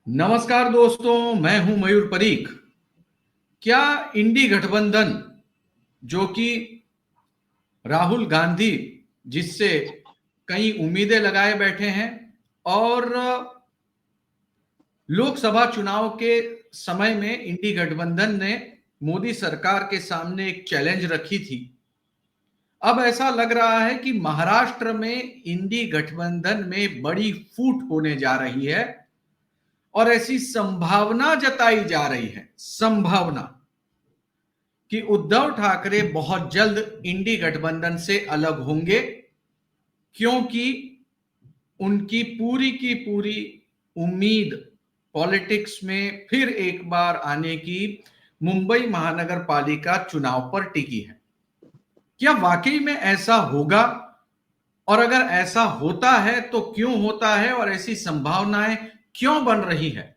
नमस्कार दोस्तों, मैं हूं मयूर परीख। क्या इंडी गठबंधन, जो कि राहुल गांधी जिससे कई उम्मीदें लगाए बैठे हैं और लोकसभा चुनाव के समय में इंडी गठबंधन ने मोदी सरकार के सामने एक चैलेंज रखी थी। अब ऐसा लग रहा है कि महाराष्ट्र में इंडी गठबंधन में बड़ी फूट होने जा रही है और ऐसी संभावना जताई जा रही है कि उद्धव ठाकरे बहुत जल्द इंडी गठबंधन से अलग होंगे, क्योंकि उनकी पूरी की पूरी उम्मीद पॉलिटिक्स में फिर एक बार आने की मुंबई महानगर पालिका चुनाव पर टिकी है। क्या वाकई में ऐसा होगा? और अगर ऐसा होता है तो क्यों होता है और ऐसी संभावनाएं क्यों बन रही है?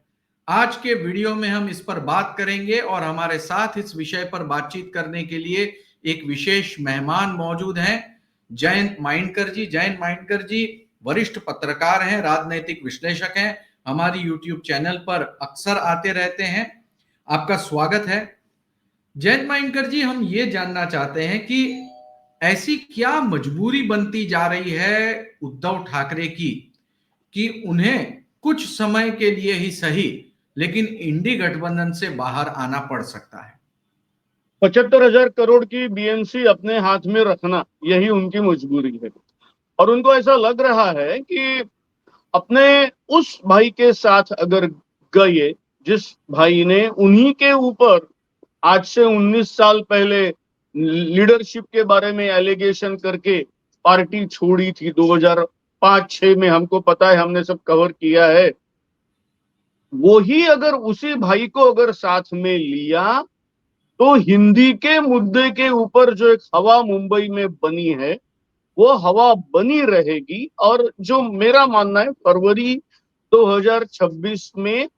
आज के वीडियो में हम इस पर बात करेंगे और हमारे साथ इस विषय पर बातचीत करने के लिए एक विशेष मेहमान मौजूद हैं, जयंत माइंडकर जी। जयंत माइंडकर जी वरिष्ठ पत्रकार हैं, राजनैतिक विश्लेषक हैं, हमारी यूट्यूब चैनल पर अक्सर आते रहते हैं। आपका स्वागत है। जयंत माइंडकर जी, हम ये जानना चाहते हैं कि ऐसी क्या मजबूरी बनती जा रही है उद्धव ठाकरे की कि उन्हें कुछ समय के लिए ही सही, लेकिन इंडी गठबंधन से बाहर आना पड़ सकता है। 75,000 करोड़ की बीएमसी अपने हाथ में रखना, यही उनकी मजबूरी है। और उनको ऐसा लग रहा है कि अपने उस भाई के साथ अगर गए, जिस भाई ने उन्हीं के ऊपर आज से 19 साल पहले लीडरशिप के बारे में एलिगेशन करके पार्टी छोड़ी थी 2005-6 में, हमको पता है, हमने सब कवर किया है। वो ही अगर उसी भाई को अगर साथ में लिया तो हिंदी के मुद्दे के ऊपर जो एक हवा मुंबई में बनी है, वो हवा बनी रहेगी। और जो मेरा मानना है, फरवरी 2026 में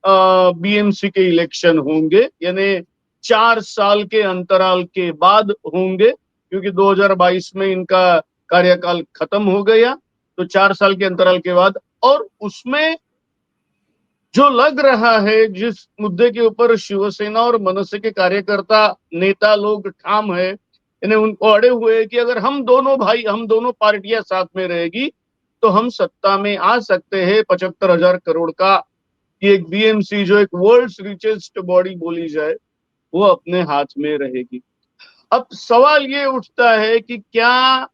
बीएमसी के इलेक्शन होंगे, यानी 4 साल के अंतराल के बाद होंगे, क्योंकि 2022 में इनका कार्यकाल खत्म हो गया, तो 4 साल के अंतराल के बाद। और उसमें जो लग रहा है, जिस मुद्दे के ऊपर शिवसेना और मनसे के कार्यकर्ता नेता लोग ठाम है, इन्हें उनको अड़े हुए है कि अगर हम दोनों भाई, हम दोनों पार्टियां साथ में रहेगी तो हम सत्ता में आ सकते हैं। 75,000 करोड़ का ये एक बीएमसी, जो एक वर्ल्ड रिचेस्ट बॉडी बोली जाए, वो अपने हाथ में रहेगी। अब सवाल ये उठता है कि क्या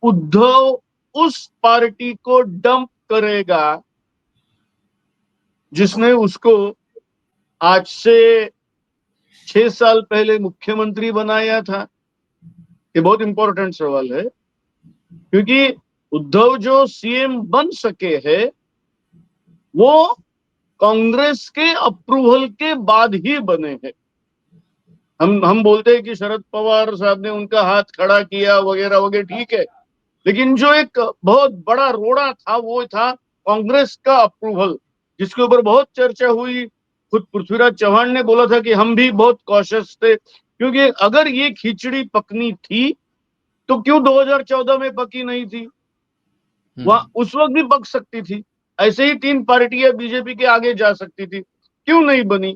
उद्धव उस पार्टी को डंप करेगा जिसने उसको आज से 6 साल पहले मुख्यमंत्री बनाया था? ये बहुत इंपॉर्टेंट सवाल है, क्योंकि उद्धव जो सीएम बन सके हैं, वो कांग्रेस के अप्रूवल के बाद ही बने हैं। हम बोलते हैं कि शरद पवार साहब ने उनका हाथ खड़ा किया वगैरह वगैरह, ठीक है, लेकिन जो एक बहुत बड़ा रोड़ा था वो था कांग्रेस का अप्रूवल, जिसके ऊपर बहुत चर्चा हुई। खुद पृथ्वीराज चौहान ने बोला था कि हम भी बहुत कॉशियस थे, क्योंकि अगर ये खिचड़ी पकनी थी तो क्यों 2014 में पकी नहीं थी? वहां उस वक्त भी पक सकती थी। ऐसे ही 3 पार्टियां बीजेपी के आगे जा सकती थी, क्यों नहीं बनी?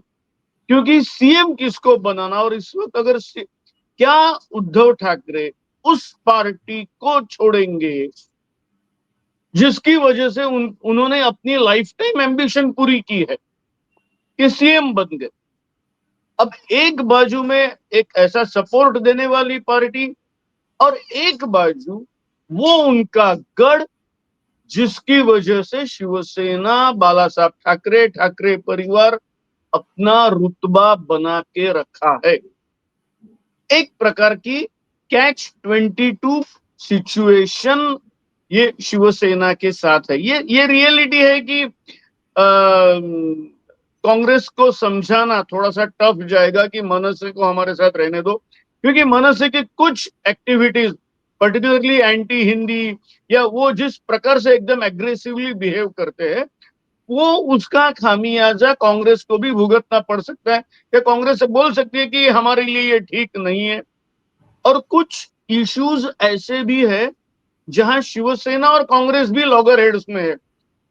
क्योंकि सीएम किसको बनाना। और इस वक्त अगर क्या उद्धव ठाकरे उस पार्टी को छोड़ेंगे जिसकी वजह से उन्होंने अपनी लाइफ टाइम एम्बिशन पूरी की है कि सीएम बन गए? अब एक बाजू में एक ऐसा सपोर्ट देने वाली पार्टी, और एक बाजू वो उनका गढ़ जिसकी वजह से शिवसेना, बाला साहब ठाकरे, ठाकरे परिवार अपना रुतबा बना के रखा है। एक प्रकार की कैच-22 सिचुएशन ये शिवसेना के साथ है। ये रियलिटी है कि कांग्रेस को समझाना थोड़ा सा टफ जाएगा कि मनसे को हमारे साथ रहने दो, क्योंकि मनसे की कुछ एक्टिविटीज, पर्टिकुलरली एंटी हिंदी, या वो जिस प्रकार से एकदम एग्रेसिवली बिहेव करते हैं, वो उसका खामियाजा कांग्रेस को भी भुगतना पड़ सकता है। या कांग्रेस से बोल सकती है कि हमारे लिए ये ठीक नहीं है। और कुछ इश्यूज ऐसे भी है जहां शिवसेना और कांग्रेस भी लॉगर हेड्स में है।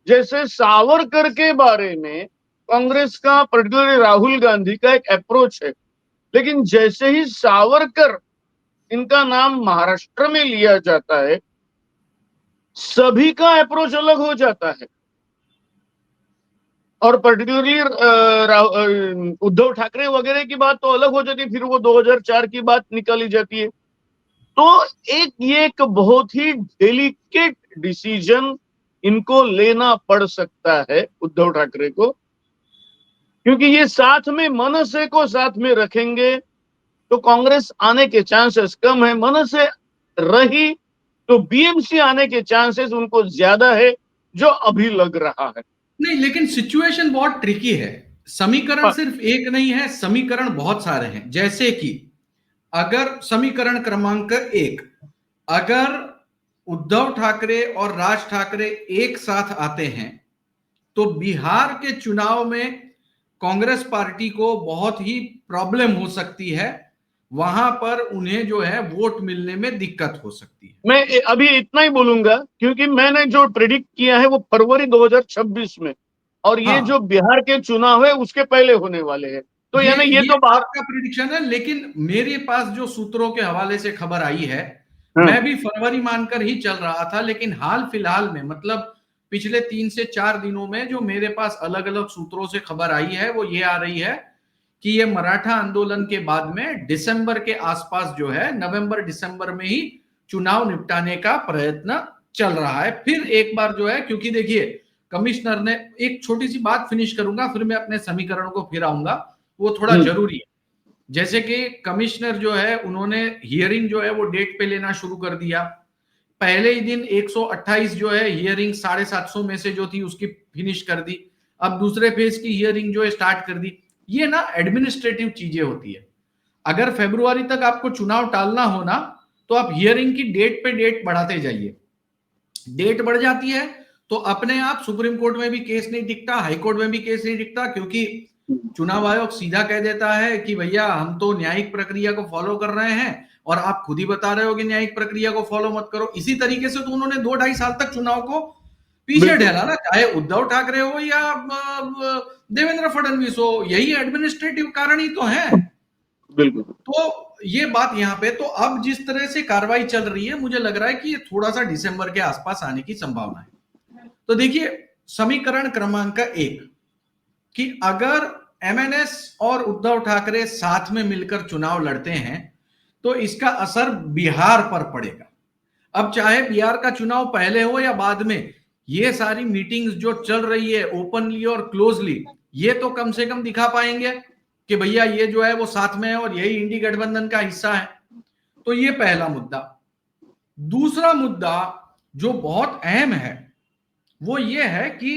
जैसे सावरकर के बारे में कांग्रेस का, पर्टिकुलरली राहुल गांधी का एक अप्रोच है, लेकिन जैसे ही सावरकर इनका नाम महाराष्ट्र में लिया जाता है, सभी का अप्रोच अलग हो जाता है। और पर्टिकुलरली उद्धव ठाकरे वगैरह की बात तो अलग हो जाती है, फिर वो 2004 की बात निकाली जाती है। तो ये एक बहुत ही डेलिकेट डिसीजन इनको लेना पड़ सकता है उद्धव ठाकरे को, क्योंकि ये साथ में मनसे को साथ में रखेंगे तो कांग्रेस आने के चांसेस कम है, मनसे रही तो बीएमसी आने के चांसेस उनको ज्यादा है, जो अभी लग रहा है। नहीं, लेकिन सिचुएशन बहुत ट्रिकी है। समीकरण हाँ, सिर्फ एक नहीं है, समीकरण बहुत सारे हैं। जैसे कि अगर समीकरण क्रमांक 1, अगर उद्धव ठाकरे और राज ठाकरे एक साथ आते हैं तो बिहार के चुनाव में कांग्रेस पार्टी को बहुत ही प्रॉब्लम हो सकती है, वहां पर उन्हें जो है वोट मिलने में दिक्कत हो सकती है। मैं अभी इतना ही बोलूंगा, क्योंकि मैंने जो प्रिडिक्ट किया है वो फरवरी 2026 में, और ये जो हाँ, बिहार के चुनाव है उसके पहले होने वाले हैं, तो ये यानी ये ये तो बाहर। आपका प्रिडिक्शन है, लेकिन मेरे पास जो सूत्रों के हवाले से खबर आई है, हाँ, मैं भी फरवरी मानकर ही चल रहा था, लेकिन हाल फिलहाल में मतलब पिछले 3 से 4 दिनों में जो मेरे पास अलग अलग सूत्रों से खबर आई है वो ये आ रही है कि ये मराठा आंदोलन के बाद में दिसंबर के आसपास जो है, नवंबर दिसंबर में ही चुनाव निपटाने का प्रयत्न चल रहा है। फिर एक बार जो है, क्योंकि देखिए कमिश्नर ने, एक छोटी सी बात फिनिश करूंगा फिर मैं अपने समीकरण को फिर आऊंगा, वो थोड़ा जरूरी है। जैसे कि कमिश्नर जो है उन्होंने हियरिंग जो है वो डेट पे लेना शुरू कर दिया। पहले ही दिन 128 जो है हियरिंग 750 में से जो थी उसकी फिनिश कर दी। अब दूसरे फेज की हियरिंग जो है स्टार्ट कर दी। ये ना एडमिनिस्ट्रेटिव चीजें होती है। अगर फरवरी तक आपको चुनाव टालना हो ना, तो आप हियरिंग की डेट पे डेट बढ़ाते जाइए। डेट बढ़ जाती है तो अपने आप सुप्रीम कोर्ट में भी केस नहीं टिकता, हाई कोर्ट में भी केस नहीं टिकता, क्योंकि चुनाव आयोग सीधा कह देता है कि भैया हम तो न्यायिक प्रक्रिया को फॉलो कर रहे हैं और आप खुद ही बता रहे हो कि न्यायिक प्रक्रिया को फॉलो मत करो। इसी तरीके से तो उन्होंने 2-2.5 साल तक चुनाव को पीछे बिल्कुल ढेला ना, चाहे उद्धव ठाकरे हो या देवेंद्र फडणवीस हो, यही एडमिनिस्ट्रेटिव कारण ही तो है। बिल्कुल। तो ये बात यहां पे, तो अब जिस तरह से कार्रवाई चल रही है मुझे लग रहा है कि ये थोड़ा सा दिसंबर के आसपास आने की संभावना है। तो देखिए समीकरण क्रमांक 1 कि अगर एमएनएस और उद्धव ठाकरे साथ में मिलकर चुनाव लड़ते हैं तो इसका असर बिहार पर पड़ेगा। अब चाहे बिहार का चुनाव पहले हो या बाद में, ये सारी मीटिंग्स जो चल रही है ओपनली और क्लोजली, ये तो कम से कम दिखा पाएंगे कि भैया ये जो है वो साथ में है और यही इंडी गठबंधन का हिस्सा है। तो ये पहला मुद्दा। दूसरा मुद्दा जो बहुत अहम है वो ये है कि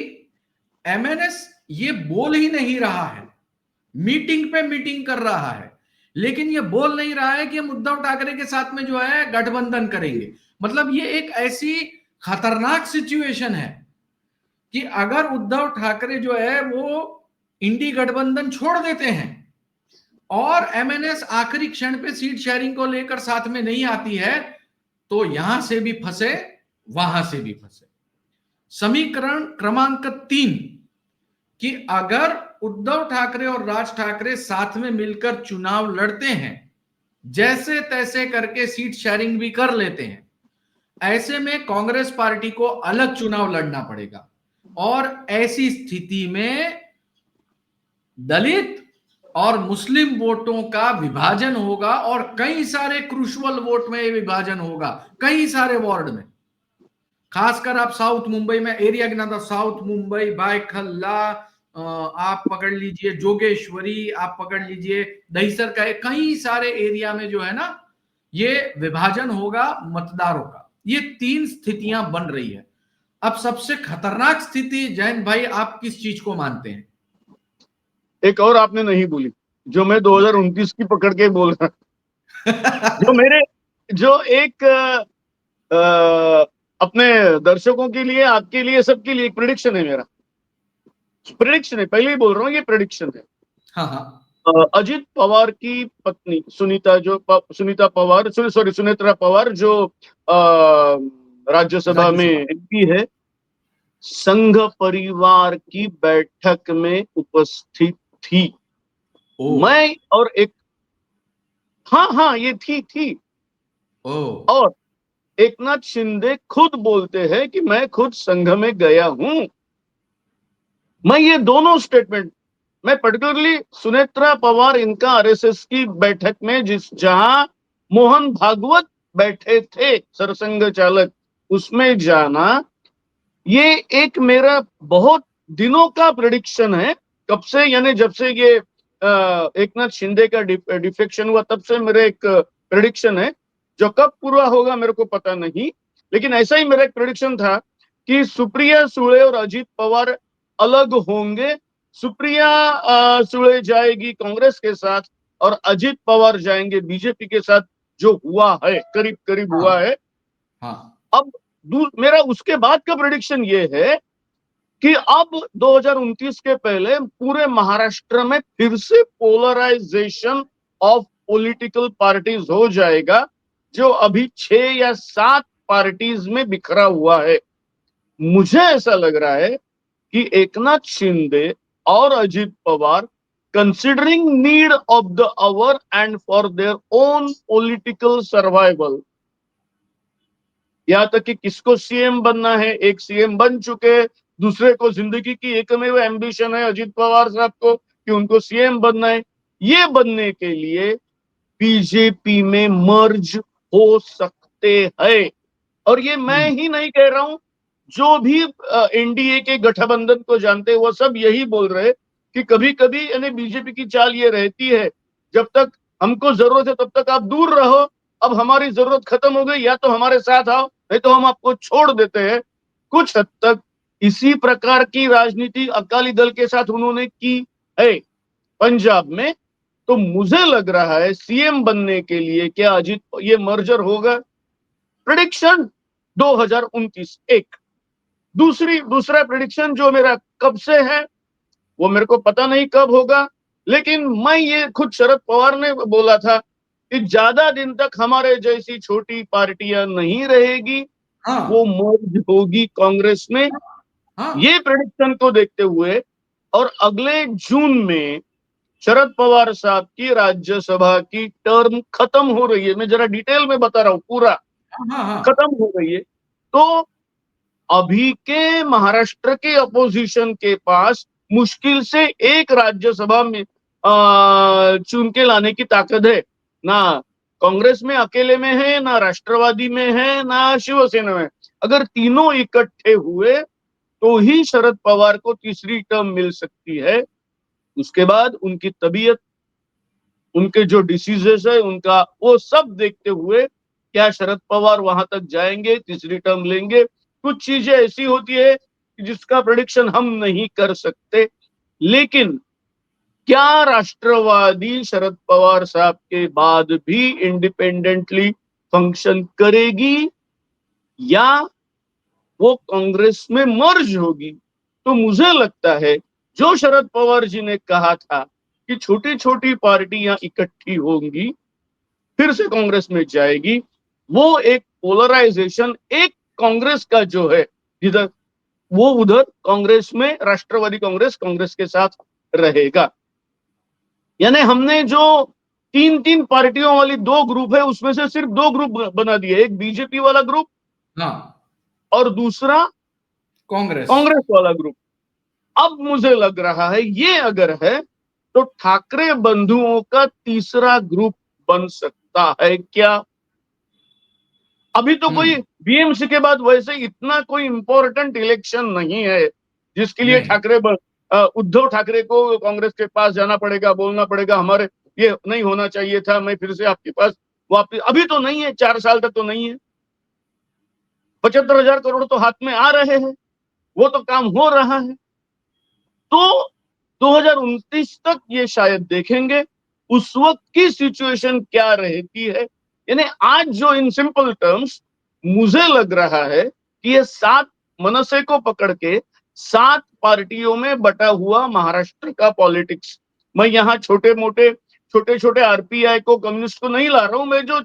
एमएनएस ये बोल ही नहीं रहा है, मीटिंग पे मीटिंग कर रहा है, लेकिन ये बोल नहीं रहा है कि हम उद्धव ठाकरे के साथ में जो है गठबंधन करेंगे। मतलब ये एक ऐसी खतरनाक सिचुएशन है कि अगर उद्धव ठाकरे जो है वो इंडी गठबंधन छोड़ देते हैं और एमएनएस आखिरी क्षण पे सीट शेयरिंग को लेकर साथ में नहीं आती है, तो यहां से भी फंसे, वहां से भी फंसे। समीकरण क्रमांक 3 कि अगर उद्धव ठाकरे और राज ठाकरे साथ में मिलकर चुनाव लड़ते हैं, जैसे तैसे करके सीट शेयरिंग भी कर लेते हैं, ऐसे में कांग्रेस पार्टी को अलग चुनाव लड़ना पड़ेगा और ऐसी स्थिति में दलित और मुस्लिम वोटों का विभाजन होगा और कई सारे क्रूशल वोट में विभाजन होगा, कई सारे वार्ड में। खासकर आप साउथ मुंबई में एरिया गिना था, साउथ मुंबई, बायखल्ला, आप पकड़ लीजिए जोगेश्वरी, आप पकड़ लीजिए दहीसर का, कई सारे एरिया में जो है ना ये विभाजन होगा मतदारों का। ये 3 स्थितियां बन रही है। अब सबसे खतरनाक स्थिति जयंत भाई आप किस चीज को मानते हैं? एक और आपने नहीं बोली, जो मैं 2029 की पकड़ के बोल रहा, जो मेरे, जो एक अपने दर्शकों के लिए, आपके लिए, सबके लिए एक प्रिडिक्शन है मेरा। प्रिडिक्शन है, पहले ही बोल रहा हूँ, ये प्रिडिक्शन है। हाँ हाँ, अजित पवार की पत्नी सुनीता, सुनीता पवार, सॉरी सुनेत्रा पवार, जो राज्यसभा में राज्यसभा। एमपी है, संघ परिवार की बैठक में उपस्थित थी। ओ मैं और एक, हाँ हाँ, ये थी। ओ और एकनाथ शिंदे खुद बोलते हैं कि मैं खुद संघ में गया हूं। मैं ये दोनों स्टेटमेंट, मैं पर्टिकुलरली सुनेत्रा पवार इनका आरएसएस की बैठक में जहां मोहन भागवत बैठे थे सरसंघ चालक, उसमें जाना, ये एक मेरा बहुत दिनों का प्रेडिक्शन है। कब से, यानी जब से ये एकनाथ शिंदे का डिफेक्शन हुआ तब से मेरा एक प्रेडिक्शन है, जो कब पूरा होगा मेरे को पता नहीं, लेकिन ऐसा ही मेरा एक प्रेडिक्शन था कि सुप्रिया सुळे और अजीत पवार अलग होंगे। सुप्रिया सुळे जाएगी कांग्रेस के साथ और अजीत पवार जाएंगे बीजेपी के साथ, जो हुआ है, करीब करीब हाँ हुआ है। हाँ अब मेरा उसके बाद का प्रेडिक्शन ये है कि अब 2029 के पहले पूरे महाराष्ट्र में फिर से पोलराइजेशन ऑफ पॉलिटिकल पार्टीज हो जाएगा, जो अभी 6 या 7 पार्टीज में बिखरा हुआ है। मुझे ऐसा लग रहा है कि एकनाथ शिंदे और Ajit Pawar, considering need of the our and for their own political survival, यहां तक कि किसको सीएम बनना है, एक सीएम बन चुके, दूसरे को जिंदगी की एकमेव एम्बिशन है अजित पवार साहब को कि उनको सीएम बनना है, ये बनने के लिए बीजेपी में मर्ज हो सकते हैं। और ये मैं ही नहीं कह रहा हूं, जो भी एनडीए के गठबंधन को जानते हैं वो सब यही बोल रहे कि कभी कभी यानी बीजेपी की चाल ये रहती है, जब तक हमको जरूरत है तब तक आप दूर रहो, अब हमारी जरूरत खत्म हो गई, या तो हमारे साथ आओ नहीं तो हम आपको छोड़ देते हैं। कुछ हद तक इसी प्रकार की राजनीति अकाली दल के साथ उन्होंने की है पंजाब में। तो मुझे लग रहा है सीएम बनने के लिए क्या अजीत, ये मर्जर होगा। प्रिडिक्शन 2029 एक। दूसरा प्रिडिक्शन जो मेरा कब से है वो मेरे को पता नहीं कब होगा, लेकिन मैं ये खुद शरद पवार ने बोला था कि ज्यादा दिन तक हमारे जैसी छोटी पार्टियां नहीं रहेगी, वो हाँ मर्ज होगी कांग्रेस में। हाँ ये प्रेडिक्शन को देखते हुए और अगले जून में शरद पवार साहब की राज्यसभा की टर्म खत्म हो रही है, मैं जरा डिटेल में बता रहा हूं, पूरा हाँ हाँ खत्म हो रही है। तो अभी के महाराष्ट्र के अपोजिशन के पास मुश्किल से एक राज्यसभा में चुन के लाने की ताकत है। ना कांग्रेस में अकेले में है, ना राष्ट्रवादी में है, ना शिवसेना में। अगर तीनों इकट्ठे हुए तो ही शरद पवार को तीसरी टर्म मिल सकती है। उसके बाद उनकी तबीयत, उनके जो डिसीजेस है उनका, वो सब देखते हुए क्या शरद पवार वहां तक जाएंगे, तीसरी टर्म लेंगे। कुछ चीजें ऐसी होती है जिसका प्रेडिक्शन हम नहीं कर सकते, लेकिन क्या राष्ट्रवादी शरद पवार साहब के बाद भी इंडिपेंडेंटली फंक्शन करेगी या वो कांग्रेस में मर्ज होगी? तो मुझे लगता है जो शरद पवार जी ने कहा था कि छोटी छोटी पार्टियां इकट्ठी होंगी फिर से कांग्रेस में जाएगी, वो एक पोलराइजेशन एक कांग्रेस का जो है जिधर, वो उधर कांग्रेस में राष्ट्रवादी कांग्रेस कांग्रेस के साथ रहेगा। यानी हमने जो तीन तीन पार्टियों वाली दो ग्रुप है उसमें से सिर्फ दो ग्रुप बना दिए, एक बीजेपी वाला ग्रुप हाँ और दूसरा कांग्रेस। कांग्रेस वाला ग्रुप। अब मुझे लग रहा है ये अगर है तो ठाकरे बंधुओं का तीसरा ग्रुप बन सकता है क्या? अभी तो कोई हम्म। बीएमसी के बाद वैसे इतना कोई इंपॉर्टेंट इलेक्शन नहीं है जिसके लिए नहीं। उद्धव ठाकरे को कांग्रेस के पास जाना पड़ेगा, बोलना पड़ेगा हमारे ये नहीं होना चाहिए था, मैं फिर से आपके पास वापस। अभी तो नहीं है, 4 साल तक तो नहीं है। 75,000 करोड़ तो हाथ में आ रहे हैं, वो तो काम हो रहा है। तो 2029 तक ये शायद देखेंगे उस वक्त की सिचुएशन क्या रहती है। यानी आज जो इन सिंपल टर्म्स मुझे लग रहा है कि ये 7 मनसे को पकड़ के 7 पार्टियों में बटा हुआ महाराष्ट्र का पॉलिटिक्स, मैं यहाँ छोटे छोटे आरपीआई को, कम्युनिस्ट को नहीं ला रहा हूं, मैं जो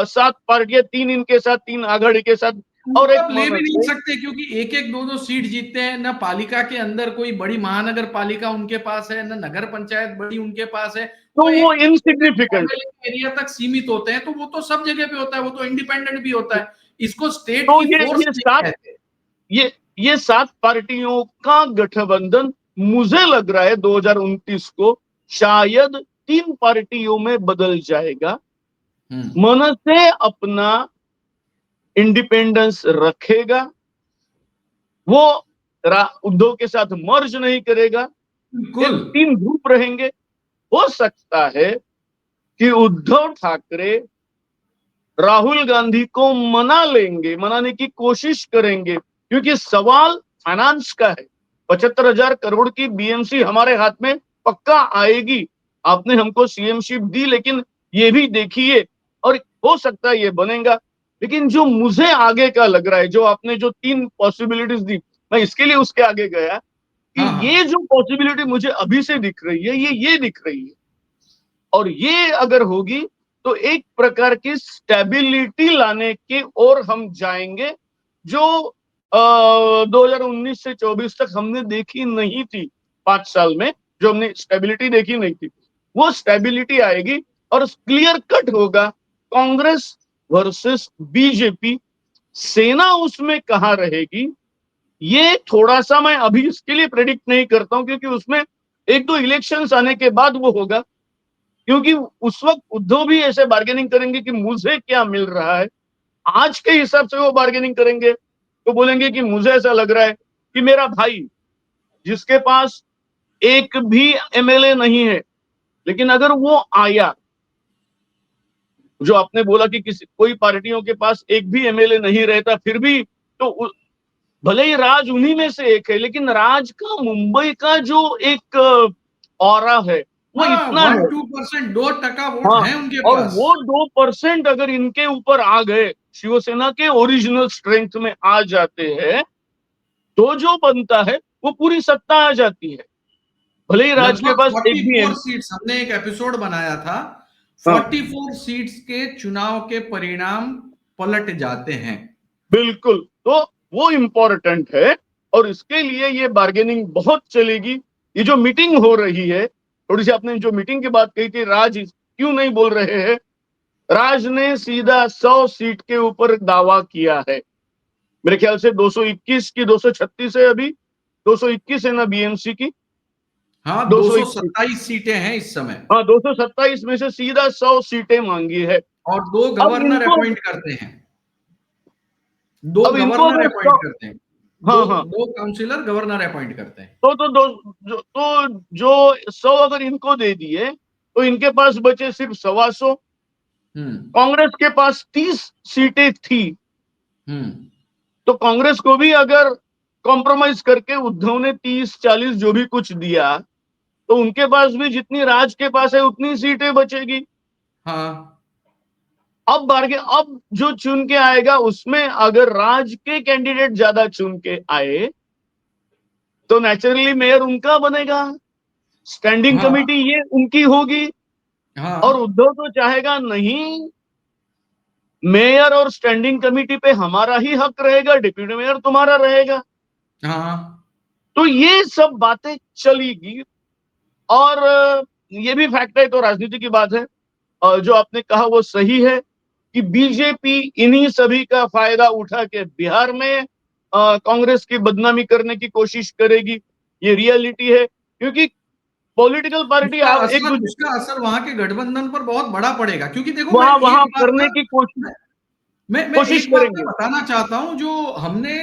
7 पार्टियां, 3 इनके साथ, 3 आघाड़ी के साथ और एक आप ले भी नहीं मनसे, सकते क्योंकि एक एक दो दो सीट जीतते हैं ना, पालिका के अंदर कोई बड़ी महानगर पालिका उनके पास है ना, नगर पंचायत बड़ी उनके पास है, तो वो वो एक इनसिग्निफिकेंट। एरिया तक सीमित होते हैं, तो वो तो सब जगह पे होता है, वो तो इंडिपेंडेंट भी होता है, इसको स्टेट तो की फोर्स ये नहीं सात कहते। ये ये 7 पार्टियों का गठबंधन मुझे लग रहा है 2029 को शायद 3 पार्टियों में बदल जाएगा। मनसे अपना इंडिपेंडेंस रखेगा, वो उद्धव के साथ मर्ज नहीं करेगा, ये बिल्कुल। 3 ग्रुप रहेंगे। हो सकता है कि उद्धव ठाकरे राहुल गांधी को मना लेंगे, मनाने की कोशिश करेंगे, क्योंकि सवाल फाइनेंस का है। 75,000 करोड़ की बीएमसी हमारे हाथ में पक्का आएगी। आपने हमको सीएमशिप दी, लेकिन ये भी देखिए, और हो सकता है ये बनेगा। लेकिन जो मुझे आगे का लग रहा है, जो आपने जो 3 पॉसिबिलिटीज दी, मैं इसके लिए उसके आगे गया कि हाँ ये हाँ जो पॉसिबिलिटी मुझे अभी से दिख रही है, ये दिख रही है, और ये अगर होगी तो एक प्रकार की स्टेबिलिटी लाने की ओर हम जाएंगे, जो 2019 से 24 तक हमने देखी नहीं थी। 5 साल में जो हमने स्टेबिलिटी देखी नहीं थी, वो स्टेबिलिटी आएगी और क्लियर कट होगा कांग्रेस वर्सेस बीजेपी। सेना उसमें कहां रहेगी, ये थोड़ा सा मैं अभी इसके लिए प्रेडिक्ट नहीं करता हूं, क्योंकि उसमें एक दो इलेक्शंस आने के बाद वो होगा। क्योंकि उस वक्त उद्धव भी ऐसे बार्गेनिंग करेंगे कि मुझे क्या मिल रहा है। आज के हिसाब से वो बार्गेनिंग करेंगे तो बोलेंगे कि मुझे ऐसा लग रहा है कि मेरा भाई, जिसके पास एक भी एमएलए नहीं है, लेकिन अगर वो आया, जो आपने बोला कि किसी कोई पार्टियों के पास एक भी एमएलए नहीं रहता, फिर भी तो भले ही राज उन्हीं में से एक है, लेकिन राज का मुंबई का जो एक ऑरा है वो हाँ, इतना है। 1-2%, 2% वोट हाँ, है उनके और पास। वो 2% अगर इनके ऊपर आ गए, शिवसेना के ओरिजिनल स्ट्रेंथ में आ जाते हैं, तो जो बनता है वो पूरी सत्ता आ जाती है, भले ही राज के लगभग पास एक भी 44 सीट्स, हमने एक एपिसोड बनाया था, हाँ 44 सीट्स के चुनाव के परिणाम पलट जाते हैं। बिल्कुल, तो वो इंपॉर्टेंट है, और इसके लिए ये बार्गेनिंग बहुत चलेगी। ये जो मीटिंग हो रही है, थोड़ी सी आपने जो मीटिंग की बात कही थी, राज क्यों नहीं बोल रहे हैं, राज ने सीधा 100 सीट के ऊपर दावा किया है। मेरे ख्याल से 221 की 236 है अभी, 221 है ना बीएमसी की, हाँ, 221, 227 सीटें हैं इस समय, हाँ 227 में से सीधा 100 सीटें मांगी है। और दो अब गवर्नर इनको अपॉइंट करते हैं, दो अब इनको गवर्नर अगर अपॉइंट करते हैं, दो हाँ हाँ, दो काउंसिलर गवर्नर अपॉइंट करते हैं। तो दो जो 100 अगर इनको दे दिए, तो इनके पास बचे सिर्फ 125। हम्म कांग्रेस के पास 30 सीटें थी, हम्म तो कांग्रेस को भी अगर कॉम्प्रोमाइज करके उद्धव ने 30-40 जो भी कुछ दिया, तो उनके पास भी जितनी राज के पास है उतनी सीटें बचेगी। हाँ अब जो चुन के आएगा उसमें अगर राज के कैंडिडेट ज्यादा चुन के आए, तो नेचुरली मेयर उनका बनेगा, स्टैंडिंग हाँ कमेटी ये उनकी होगी। और हाँ उद्धव तो चाहेगा नहीं, मेयर और स्टैंडिंग कमेटी पे हमारा ही हक रहेगा, डिप्यूटी मेयर तुम्हारा रहेगा। हाँ तो ये सब बातें चलेगी। और ये भी फैक्ट है, तो राजनीति की बात है, जो आपने कहा वो सही है कि बीजेपी इन्हीं सभी का फायदा उठा के बिहार में कांग्रेस की बदनामी करने की कोशिश करेगी। ये रियलिटी है, क्योंकि पॉलिटिकल पार्टी उसका एक असर दूसरे उसका असर वहां के गठबंधन पर बहुत बड़ा पड़ेगा, क्योंकि देखो मैं वहां एक वहां बात करने ना, की कोशिश मैं कोशिश एक बात मैं करेंगे। बताना चाहता हूं जो हमने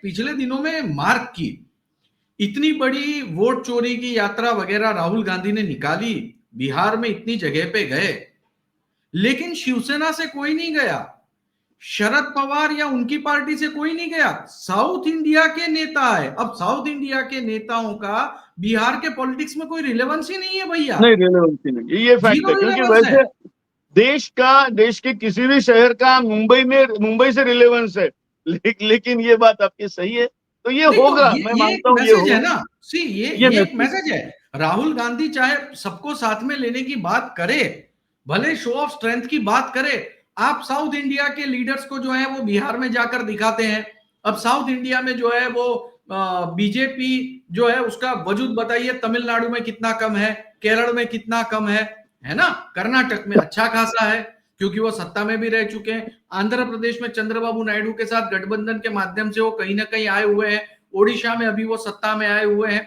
पिछले दिनों में मार्क की। इतनी बड़ी वोट चोरी की यात्रा वगैरह राहुल गांधी ने निकाली, बिहार में इतनी जगह पे गए, लेकिन शिवसेना से कोई नहीं गया, शरद पवार या उनकी पार्टी से कोई नहीं गया, साउथ इंडिया के नेता है। अब साउथ इंडिया के नेताओं का बिहार के पॉलिटिक्स में कोई रिलेवेंस ही नहीं है भैया, नहीं, रिलेवेंसी नहीं, ये फैक्ट जीरो है, क्योंकि रिलेवेंस है। वैसे देश के किसी भी शहर का मुंबई से रिलेवेंस है, लेकिन ये बात आपकी सही है, तो ये नहीं, तो होगा, मैं ये एक मानता हूं ये मैसेज है होगा। ना, सी ये ये एक मैसेज मैसेज है। राहुल गांधी चाहे सबको साथ में लेने की बात करे, भले शो ऑफ स्ट्रेंथ की बात करे, आप साउथ इंडिया के लीडर्स को जो है वो बिहार में जाकर दिखाते हैं। अब साउथ इंडिया में जो है वो बीजेपी जो है उसका वजूद बताइए, तमिलनाडु में कितना कम है, केरल में कितना कम है ना, कर्नाटक में अच्छा खासा है क्योंकि वो सत्ता में भी रह चुके हैं, आंध्र प्रदेश में चंद्रबाबू नायडू के साथ गठबंधन के माध्यम से वो कहीं ना कहीं आए हुए हैं, ओडिशा में अभी वो सत्ता में आए हुए हैं।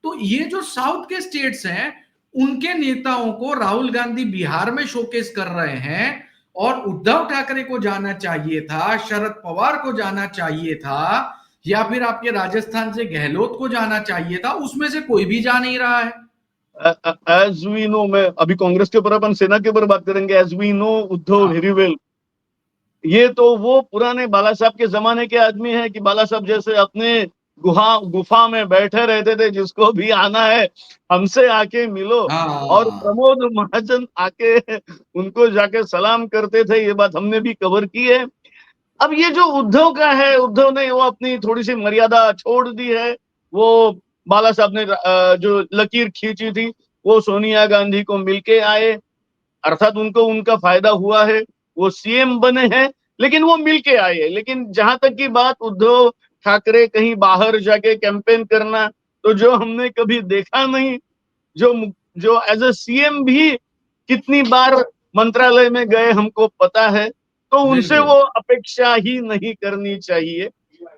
तो ये जो साउथ के स्टेट्स हैं उनके नेताओं को राहुल गांधी बिहार में शोकेस कर रहे हैं, और उद्धव ठाकरे को जाना चाहिए था, शरद पवार को जाना चाहिए था, या फिर आपके राजस्थान से गहलोत को जाना चाहिए था, उसमें से कोई भी जा नहीं रहा है। एज वी नो, मैं अभी कांग्रेस के ऊपर अपन सेना के ऊपर बात करेंगे, as we know Uddhav very well, ये तो वो पुराने बाला साहब के जमाने के आदमी है कि बाला साहब जैसे अपने गुफा में बैठे रहते थे, जिसको भी आना है हमसे आके मिलो, और हाँ प्रमोद महाजन आके उनको जाके सलाम करते थे, ये बात हमने भी कवर की है। अब ये जो उद्धव का है, उद्धव ने वो अपनी थोड़ी सी मर्यादा छोड़ दी है। वो बाला साहब ने जो लकीर खींची थी वो सोनिया गांधी को मिलके आए, अर्थात उनको उनका फायदा हुआ है, वो सीएम बने हैं, लेकिन वो मिलके आए हैं। लेकिन जहां तक की बात उद्धव ठाकरे कहीं बाहर जाके कैंपेन करना, तो जो हमने कभी देखा नहीं, जो जो एज ए सीएम भी कितनी बार मंत्रालय में गए हमको पता है, तो उनसे बिल्कुल। वो अपेक्षा ही नहीं करनी चाहिए।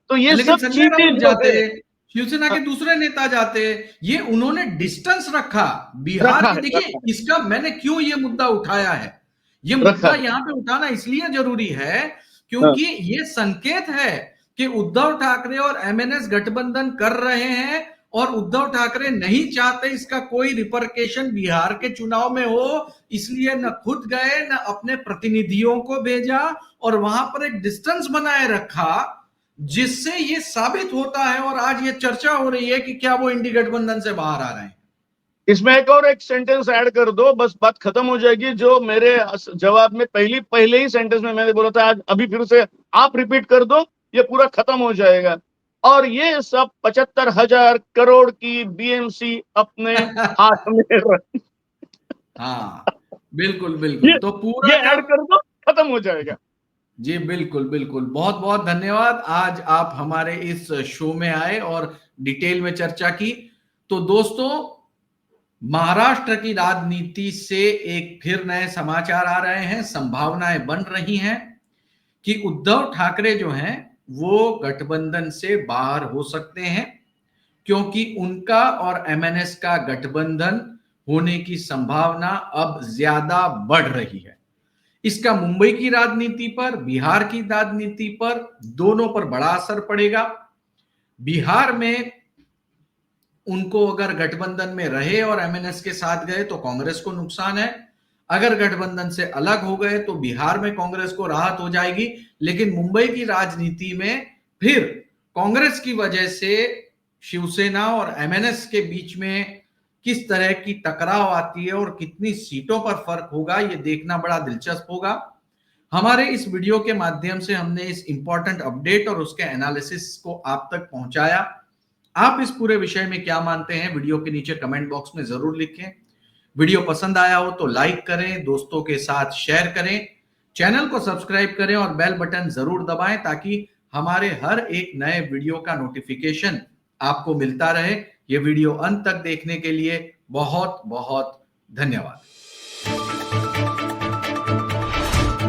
तो ये लेकिन सब संजय चीजें राउत जो जाते, है शिवसेना के दूसरे नेता जाते, ये उन्होंने डिस्टेंस रखा बिहार रखा के। है, देखिए इसका मैंने क्यों ये मुद्दा उठाया है, ये रखा मुद्दा है। यहां पे उठाना इसलिए जरूरी है हाँ, क्योंकि ये संकेत है कि उद्धव ठाकरे और एमएनएस गठबंधन कर रहे हैं, और उद्धव ठाकरे नहीं चाहते इसका कोई रिपरकेशन बिहार के चुनाव में हो, इसलिए न खुद गए न अपने प्रतिनिधियों को भेजा, और वहां पर एक डिस्टेंस बनाए रखा, जिससे ये साबित होता है और आज ये चर्चा हो रही है कि क्या वो इंडी गठबंधन से बाहर आ रहे हैं। इसमें एक सेंटेंस ऐड कर दो, बस बात खत्म हो जाएगी। जो मेरे जवाब में पहले ही सेंटेंस में मैंने बोला था, आज अभी फिर से आप रिपीट कर दो, ये पूरा खत्म हो जाएगा। और ये सब 75,000 करोड़ की बीएमसी अपने हाथ में हाँ बिल्कुल ये बिल्कुल, तो पूरा ये का ऐड कर दो, खत्म हो जाएगा। जी बिल्कुल बिल्कुल, बहुत बहुत धन्यवाद, आज आप हमारे इस शो में आए और डिटेल में चर्चा की। तो दोस्तों, महाराष्ट्र की राजनीति से एक फिर नए समाचार आ रहे हैं, संभावनाएं बन रही हैं कि उद्धव ठाकरे जो हैं वो गठबंधन से बाहर हो सकते हैं, क्योंकि उनका और एमएनएस का गठबंधन होने की संभावना अब ज्यादा बढ़ रही है। इसका मुंबई की राजनीति पर, बिहार की राजनीति पर, दोनों पर बड़ा असर पड़ेगा। बिहार में उनको अगर गठबंधन में रहे और एमएनएस के साथ गए तो कांग्रेस को नुकसान है, अगर गठबंधन से अलग हो गए तो बिहार में कांग्रेस को राहत हो जाएगी। लेकिन मुंबई की राजनीति में फिर कांग्रेस की वजह से शिवसेना और एमएनएस के बीच में किस तरह की टकराव आती है और कितनी सीटों पर फर्क होगा, ये देखना बड़ा दिलचस्प होगा। हमारे इस वीडियो के माध्यम से हमने इस इंपॉर्टेंट अपडेट और उसके एनालिसिस को आप तक पहुंचाया। आप इस पूरे विषय में क्या मानते हैं, वीडियो के नीचे कमेंट बॉक्स में जरूर लिखें। वीडियो पसंद आया हो तो लाइक करें, दोस्तों के साथ शेयर करें, चैनल को सब्सक्राइब करें और बेल बटन जरूर दबाएं ताकि हमारे हर एक नए वीडियो का नोटिफिकेशन आपको मिलता रहे। ये वीडियो अंत तक देखने के लिए बहुत बहुत धन्यवाद।